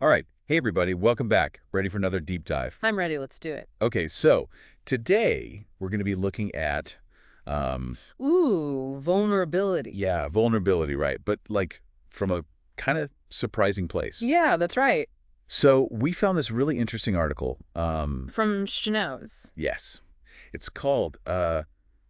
All right. Hey, everybody. Welcome back. Ready for another deep dive? I'm ready. Let's do it. Okay, so today we're going to be looking at, um, Ooh, vulnerability. yeah, vulnerability, right? But like from a kind of surprising place. Yeah, that's right. So we found this really interesting article. From Schnoz. Yes, it's called, The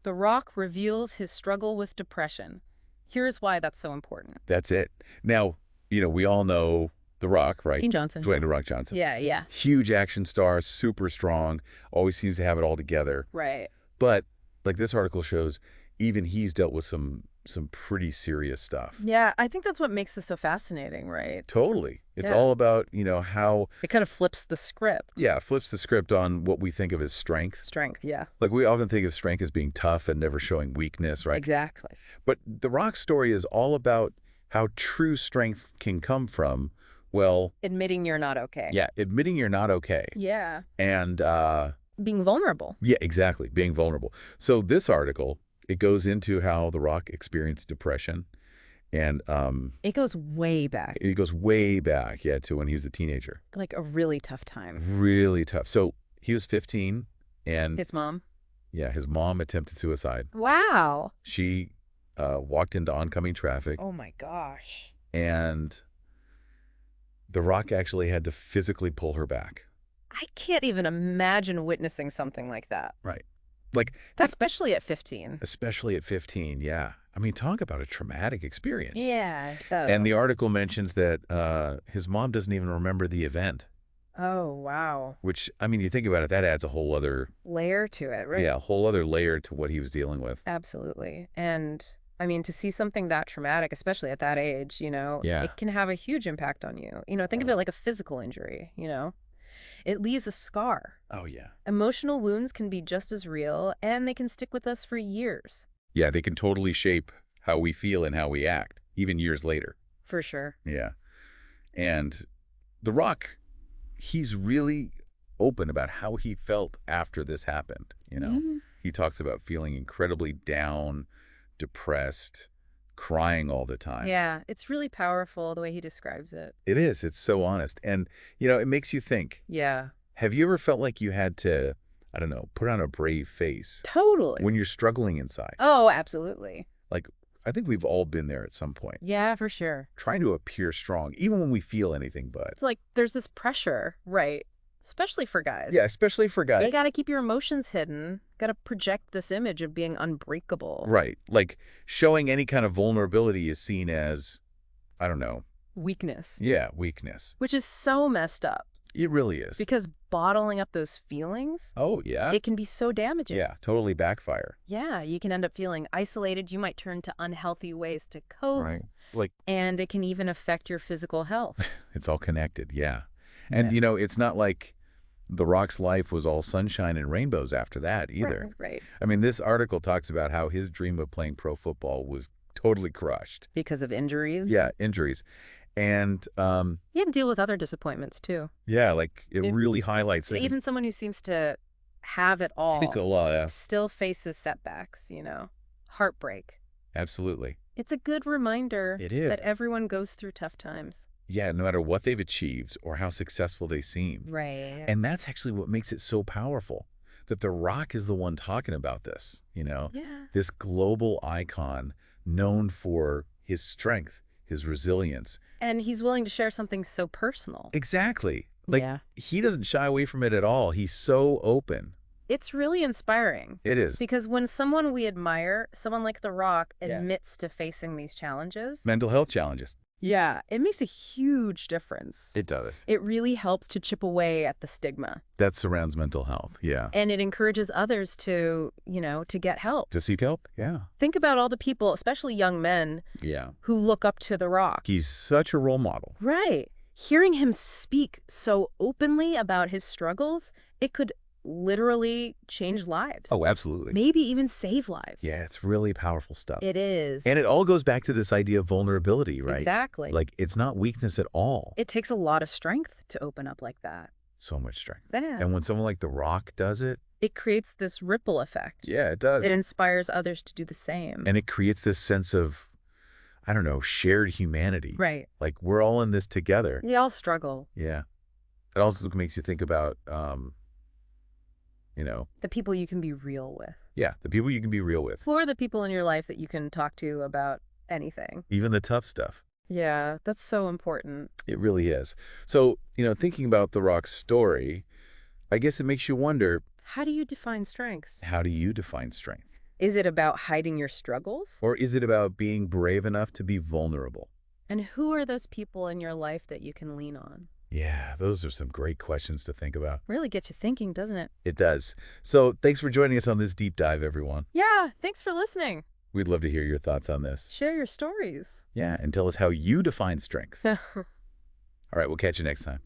Rock reveals his struggle with depression. Here's why that's so important. that's it. Now, we all know The Rock, right? Dean Johnson. Dwayne The Rock Johnson. Yeah. Huge action star, super strong, always seems to have it all together. Right. But like this article shows, even he's dealt with some pretty serious stuff. Yeah, I think that's what makes this so fascinating, right? Totally. It's Yeah. all about, how, It kind of flips the script. yeah, flips the script on what we think of as strength. Strength, yeah. Like we often think of strength as being tough and never showing weakness, right? Exactly. But The Rock's story is all about how true strength can come from, well, Admitting you're not okay. yeah, admitting you're not okay. Yeah. And, Being vulnerable. yeah, exactly, being vulnerable. So this article, it goes into how The Rock experienced depression. And It goes way back, it goes way back, yeah, to when he was a teenager. like a really tough time. Really tough. So he was 15, and His mom. yeah, his mom attempted suicide. Wow. She walked into oncoming traffic, Oh my gosh. and The Rock actually had to physically pull her back. I can't even imagine witnessing something like that. Right. Like, that's Especially at 15. especially at 15, yeah. I mean, talk about a traumatic experience. Yeah. And the article mentions that his mom doesn't even remember the event, Oh, wow. which, I mean, you think about it, that adds a whole other, Layer to it, right? yeah, a whole other layer to what he was dealing with. Absolutely. And I mean, to see something that traumatic, especially at that age, Yeah. it can have a huge impact on you. Think of it like a physical injury. It leaves a scar. Oh, yeah. Emotional wounds can be just as real, and they can stick with us for years. Yeah, they can totally shape how we feel and how we act, even years later. For sure. Yeah. And The Rock, he's really open about how he felt after this happened. Mhm. He talks about feeling incredibly down, depressed, crying all the time. Yeah, it's really powerful the way he describes it. It is. It's so honest. And, it makes you think, Yeah. have you ever felt like you had to, I don't know, put on a brave face Totally. when you're struggling inside? Oh, absolutely. Like, I think we've all been there at some point, Yeah, for sure. trying to appear strong, even when we feel anything but. It's like there's this pressure, right? Especially for guys. Yeah, especially for guys. You got to keep your emotions hidden. Got to project this image of being unbreakable. Right. Like, showing any kind of vulnerability is seen as, I don't know, Weakness. yeah, weakness. Which is so messed up It really is. because bottling up those feelings, Oh, yeah? it can be so damaging. Yeah, totally backfire. Yeah, you can end up feeling isolated. You might turn to unhealthy ways to cope. Right. Like, And it can even affect your physical health. it's all connected, yeah. And, Yeah. it's not like The Rock's life was all sunshine and rainbows after that either. Right. I mean, this article talks about how his dream of playing pro football was totally crushed. Because of injuries. Yeah, injuries. And, You have to deal with other disappointments too. yeah, like, it Yeah. really highlights it. Even someone who seems to have it all It's a lot, yeah. still faces setbacks. Heartbreak. Absolutely. It's a good reminder It is. that everyone goes through tough times. Yeah, no matter what they've achieved or how successful they seem. Right. And that's actually what makes it so powerful, that The Rock is the one talking about this. Yeah. This global icon known for his strength, his resilience. And he's willing to share something so personal. Exactly. Like, Yeah. he doesn't shy away from it at all. He's so open. It's really inspiring. It is. Because when someone we admire, someone like The Rock, Yeah. admits to facing these challenges, Mental health challenges. yeah, it makes a huge difference. It does. It really helps to chip away at the stigma. That surrounds mental health. Yeah. And it encourages others to get help. To seek help? Yeah. Think about all the people, especially young men, Yeah. who look up to The Rock. He's such a role model. Right. Hearing him speak so openly about his struggles, it could literally change lives. Oh, absolutely. Maybe even save lives. Yeah, it's really powerful stuff. It is. And it all goes back to this idea of vulnerability, right? Exactly. Like, it's not weakness at all. It takes a lot of strength to open up like that. So much strength. Yeah. And when someone like The Rock does it, It creates this ripple effect. yeah, it does. It inspires others to do the same. And it creates this sense of, I don't know, shared humanity. Right. Like, we're all in this together. We all struggle. Yeah. It also makes you think about, you know, The people you can be real with. yeah, the people you can be real with, Who are the people in your life that you can talk to about anything? even the tough stuff. Yeah, that's so important. It really is. So, thinking about The Rock's story, I guess it makes you wonder, How do you define strength? how do you define strength? Is it about hiding your struggles? Or is it about being brave enough to be vulnerable? And who are those people in your life that you can lean on? Yeah, those are some great questions to think about. Really gets you thinking, doesn't it? It does. So thanks for joining us on this deep dive, everyone. Yeah, thanks for listening. We'd love to hear your thoughts on this. Share your stories. Yeah, and tell us how you define strength. All right, we'll catch you next time.